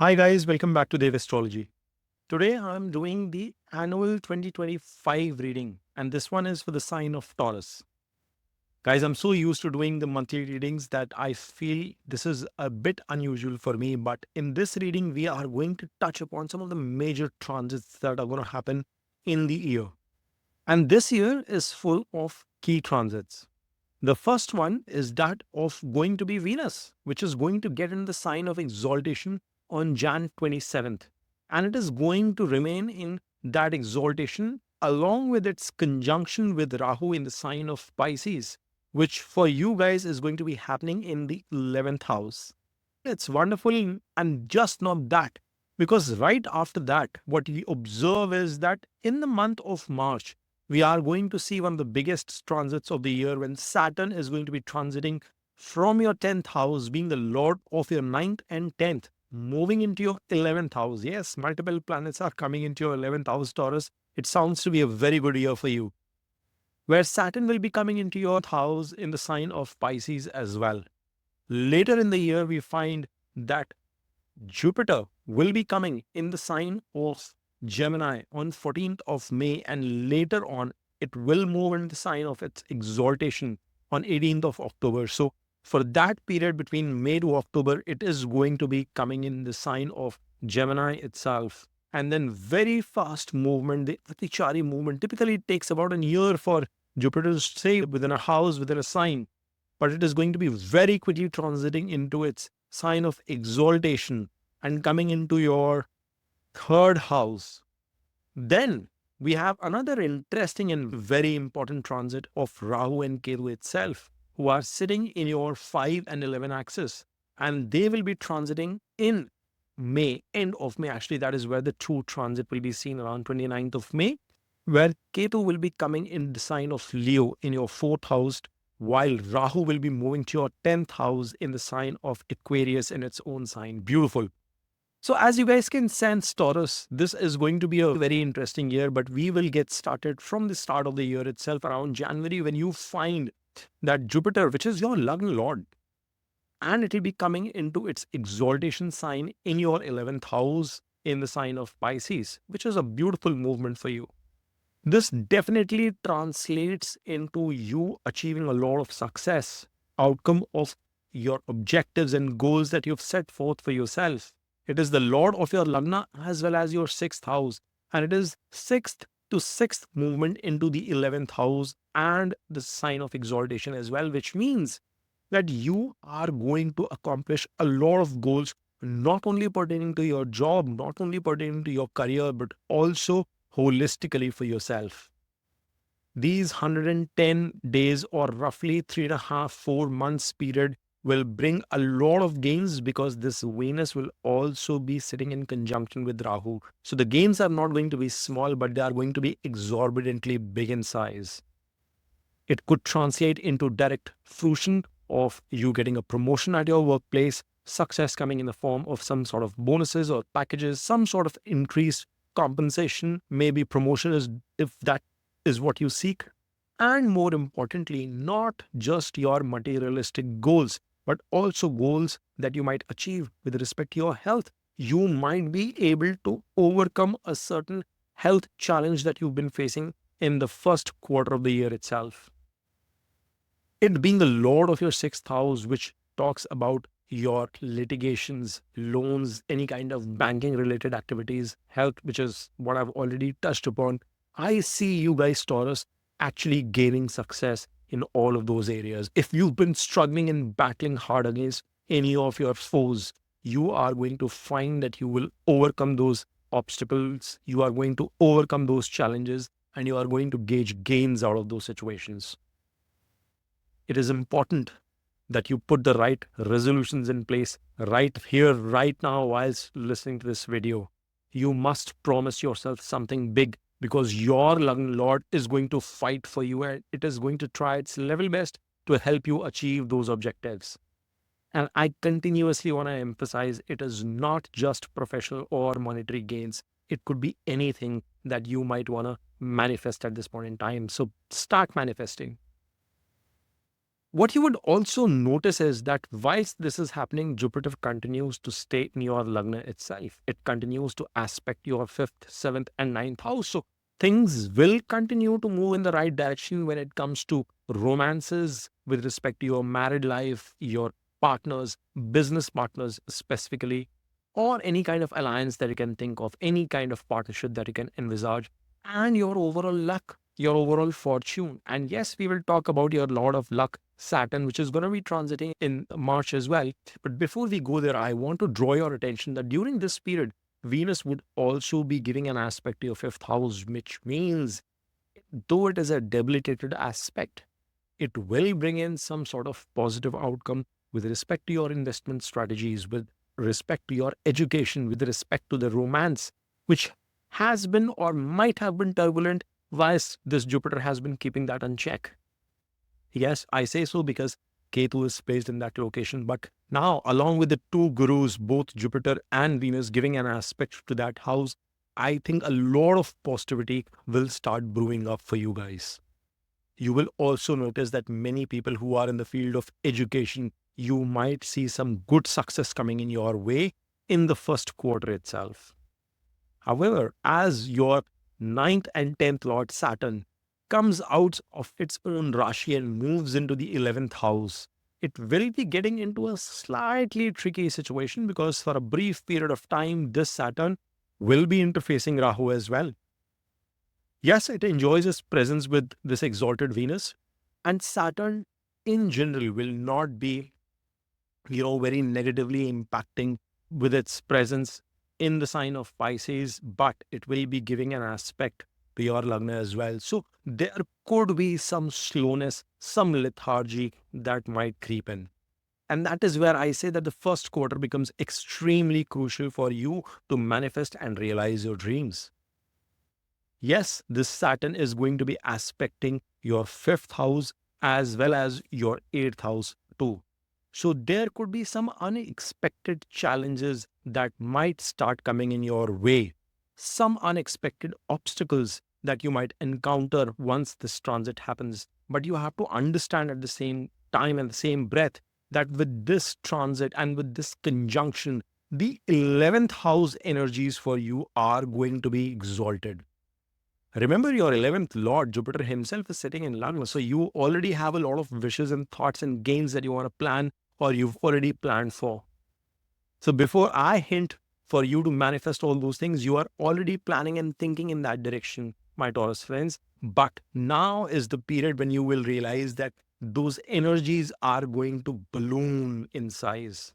Hi guys, welcome back to Dev Astrology. Today I'm doing the annual 2025 reading, and this one is for the sign of Taurus. Guys, I'm so used to doing the monthly readings that I feel this is a bit unusual for me, but in this reading we are going to touch upon some of the major transits that are going to happen in the year. And this year is full of key transits. The first one is that of going to be Venus, which is going to get in the sign of exaltation on Jan 27th. And it is going to remain in that exaltation along with its conjunction with Rahu in the sign of Pisces, which for you guys is going to be happening in the 11th house. It's wonderful, and just not that, because right after that, what we observe is that in the month of March, we are going to see one of the biggest transits of the year when Saturn is going to be transiting from your 10th house, being the lord of your ninth and 10th, moving into your 11th house. Yes, multiple planets are coming into your 11th house, Taurus. It sounds to be a very good year for you, where Saturn will be coming into your house in the sign of Pisces as well. Later in the year, we find that Jupiter will be coming in the sign of Gemini on 14th of May, and later on, it will move in the sign of its exaltation on 18th of October. So, for that period between May to October, it is going to be coming in the sign of Gemini itself. And then, very fast movement, the Atichari movement. Typically, it takes about a year for Jupiter to stay within a house, within a sign, but it is going to be very quickly transiting into its sign of exaltation and coming into your third house. Then we have another interesting and very important transit of Rahu and Ketu itself, who are sitting in your 5 and 11 axis, and they will be transiting in May, end of May. Actually, that is where the true transit will be seen around 29th of May, where Ketu will be coming in the sign of Leo in your fourth house, while Rahu will be moving to your 10th house in the sign of Aquarius in its own sign. Beautiful. So, as you guys can sense, Taurus, this is going to be a very interesting year, but we will get started from the start of the year itself around January, when you find that Jupiter, which is your Lagna Lord, and it will be coming into its exaltation sign in your 11th house in the sign of Pisces, which is a beautiful movement for you. This definitely translates into you achieving a lot of success, outcome of your objectives and goals that you've set forth for yourself. It is the Lord of your Lagna as well as your sixth house, and it is sixth to sixth movement into the 11th house and the sign of exaltation as well, which means that you are going to accomplish a lot of goals, not only pertaining to your job, not only pertaining to your career, but also holistically for yourself. These 110 days, or roughly 3.5, 4 months period, will bring a lot of gains, because this Venus will also be sitting in conjunction with Rahu. So the gains are not going to be small, but they are going to be exorbitantly big in size. It could translate into direct fruition of you getting a promotion at your workplace, success coming in the form of some sort of bonuses or packages, some sort of increased compensation, maybe promotion is if that is what you seek. And more importantly, not just your materialistic goals, but also goals that you might achieve with respect to your health. You might be able to overcome a certain health challenge that you've been facing in the first quarter of the year itself. It being the lord of your sixth house, which talks about your litigations, loans, any kind of banking related activities, health, which is what I've already touched upon. I see you guys, Taurus, actually gaining success in all of those areas. If you've been struggling and battling hard against any of your foes, you are going to find that you will overcome those obstacles, you are going to overcome those challenges, and you are going to gauge gains out of those situations. It is important that you put the right resolutions in place right here, right now, whilst listening to this video. You must promise yourself something big, because your Lord is going to fight for you, and it is going to try its level best to help you achieve those objectives. And I continuously want to emphasize, it is not just professional or monetary gains. It could be anything that you might want to manifest at this point in time. So start manifesting. What you would also notice is that whilst this is happening, Jupiter continues to stay in your Lagna itself. It continues to aspect your 5th, 7th, and 9th house. So things will continue to move in the right direction when it comes to romances with respect to your married life, your partners, business partners specifically, or any kind of alliance that you can think of, any kind of partnership that you can envisage, and your overall luck, your overall fortune. And yes, we will talk about your Lord of Luck, Saturn, which is going to be transiting in March as well. But before we go there, I want to draw your attention that during this period, Venus would also be giving an aspect to your 5th house, which means though it is a debilitated aspect, it will bring in some sort of positive outcome with respect to your investment strategies, with respect to your education, with respect to the romance, which has been or might have been turbulent, whilst this Jupiter has been keeping that in check. Yes, I say so because Ketu is placed in that location. But now, along with the two gurus, both Jupiter and Venus, giving an aspect to that house, I think a lot of positivity will start brewing up for you guys. You will also notice that many people who are in the field of education, you might see some good success coming in your way in the first quarter itself. However, as your 9th and 10th Lord Saturn comes out of its own Rashi and moves into the 11th house, it will be getting into a slightly tricky situation because for a brief period of time, this Saturn will be interfacing Rahu as well. Yes, it enjoys its presence with this exalted Venus, and Saturn in general will not be, very negatively impacting with its presence in the sign of Pisces, but it will be giving an aspect to your Lagna as well. So there could be some slowness, some lethargy that might creep in. And that is where I say that the first quarter becomes extremely crucial for you to manifest and realize your dreams. Yes, this Saturn is going to be aspecting your 5th house as well as your 8th house too. So there could be some unexpected challenges that might start coming in your way, some unexpected obstacles that you might encounter once this transit happens. But you have to understand at the same time and the same breath that with this transit and with this conjunction, the 11th house energies for you are going to be exalted. Remember, your 11th Lord, Jupiter himself, is sitting in Lagna. So you already have a lot of wishes and thoughts and gains that you want to plan or you've already planned for. So before I hint for you to manifest all those things, you are already planning and thinking in that direction, my Taurus friends. But now is the period when you will realize that those energies are going to balloon in size.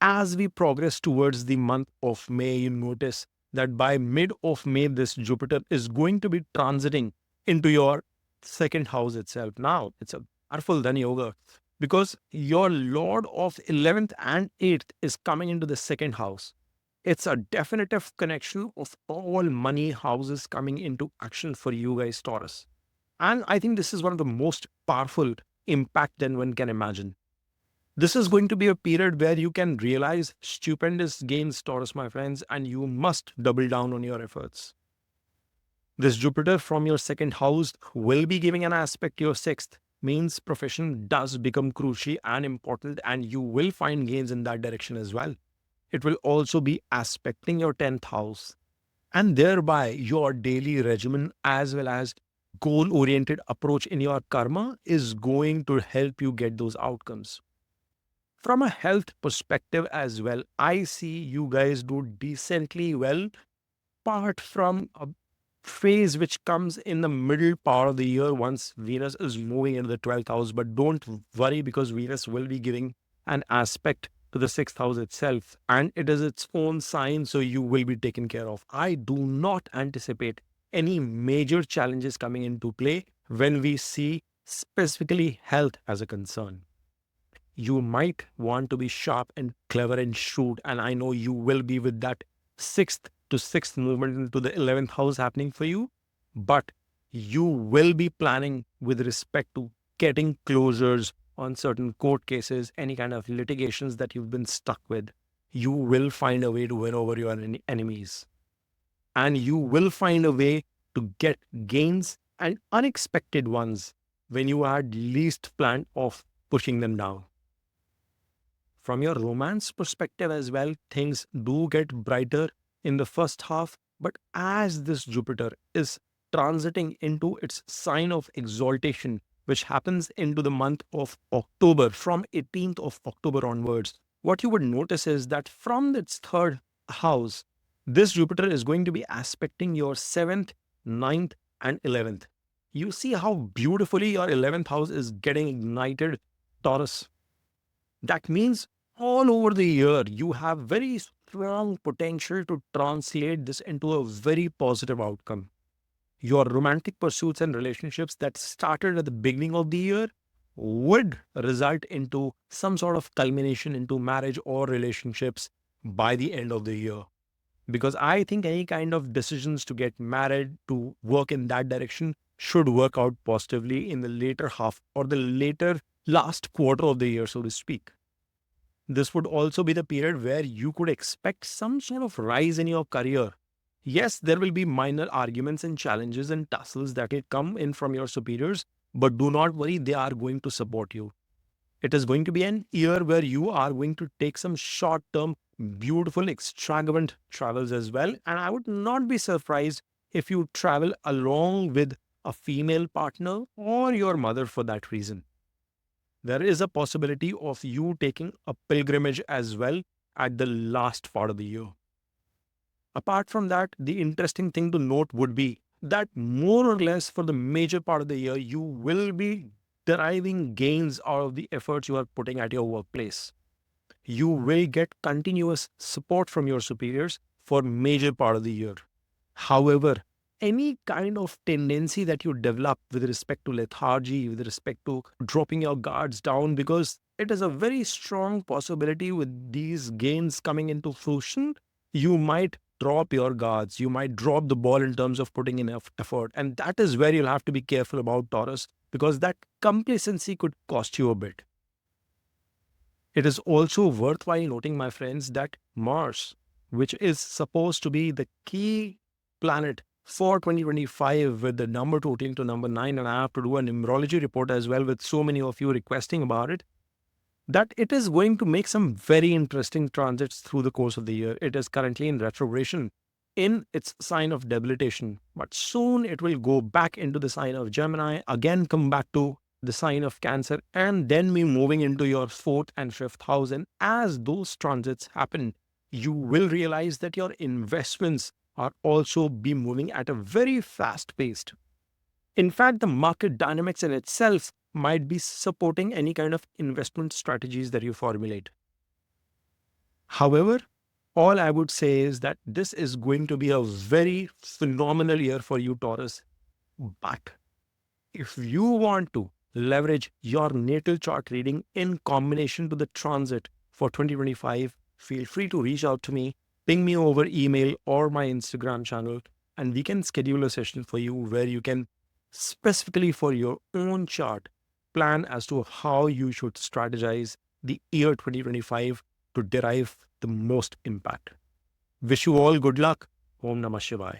As we progress towards the month of May, you notice that by mid of May, this Jupiter is going to be transiting into your 2nd house itself. Now, it's a powerful Dhan Yoga because your Lord of 11th and 8th is coming into the 2nd house. It's a definitive connection of all money houses coming into action for you guys, Taurus. And I think this is one of the most powerful impact than one can imagine. This is going to be a period where you can realize stupendous gains, Taurus, my friends, and you must double down on your efforts. This Jupiter from your 2nd house will be giving an aspect to your 6th, means profession does become crucial and important, and you will find gains in that direction as well. It will also be aspecting your 10th house, and thereby your daily regimen as well as goal-oriented approach in your karma is going to help you get those outcomes. From a health perspective as well, I see you guys do decently well, apart from a phase which comes in the middle part of the year once Venus is moving into the 12th house. But don't worry because Venus will be giving an aspect to the 6th house itself, and it is its own sign, so you will be taken care of. I do not anticipate any major challenges coming into play when we see specifically health as a concern. You might want to be sharp and clever and shrewd. And I know you will be with that 6th to 6th movement into the 11th house happening for you. But you will be planning with respect to getting closures on certain court cases, any kind of litigations that you've been stuck with. You will find a way to win over your enemies. And you will find a way to get gains and unexpected ones when you had least planned of pushing them down. From your romance perspective as well, things do get brighter in the first half, but as this Jupiter is transiting into its sign of exaltation, which happens into the month of October, from 18th of October onwards, what you would notice is that from its third house, this Jupiter is going to be aspecting your 7th, 9th, and 11th. You see how beautifully your 11th house is getting ignited, Taurus. That means all over the year, you have very strong potential to translate this into a very positive outcome. Your romantic pursuits and relationships that started at the beginning of the year would result into some sort of culmination into marriage or relationships by the end of the year. Because I think any kind of decisions to get married, to work in that direction, should work out positively in the later half or the later last quarter of the year, so to speak. This would also be the period where you could expect some sort of rise in your career. Yes, there will be minor arguments and challenges and tussles that will come in from your superiors, but do not worry, they are going to support you. It is going to be an year where you are going to take some short term, beautiful, extravagant travels as well. And I would not be surprised if you travel along with a female partner or your mother for that reason. There is a possibility of you taking a pilgrimage as well at the last part of the year. Apart from that, the interesting thing to note would be that more or less for the major part of the year, you will be deriving gains out of the efforts you are putting at your workplace. You will get continuous support from your superiors for major part of the year. However, any kind of tendency that you develop with respect to lethargy, with respect to dropping your guards down, because it is a very strong possibility with these gains coming into fruition, you might drop your guards, you might drop the ball in terms of putting enough effort. And that is where you'll have to be careful about, Taurus, because that complacency could cost you a bit. It is also worthwhile noting, my friends, that Mars, which is supposed to be the key planet for 2025 with the number totaling to number 9, and I have to do a numerology report as well with so many of you requesting about it, that it is going to make some very interesting transits through the course of the year. It is currently in retrogression in its sign of debilitation, but soon it will go back into the sign of Gemini, again come back to the sign of Cancer, and then be moving into your 4th and 5th house. And as those transits happen, you will realize that your investments are also be moving at a very fast pace. In fact, the market dynamics in itself might be supporting any kind of investment strategies that you formulate. However, all I would say is that this is going to be a very phenomenal year for you, Taurus. But if you want to leverage your natal chart reading in combination to the transit for 2025, feel free to reach out to me, ping me over email or my Instagram channel, and we can schedule a session for you where you can specifically for your own chart plan as to how you should strategize the year 2025 to derive the most impact. Wish you all good luck. Om Namah Shivaya.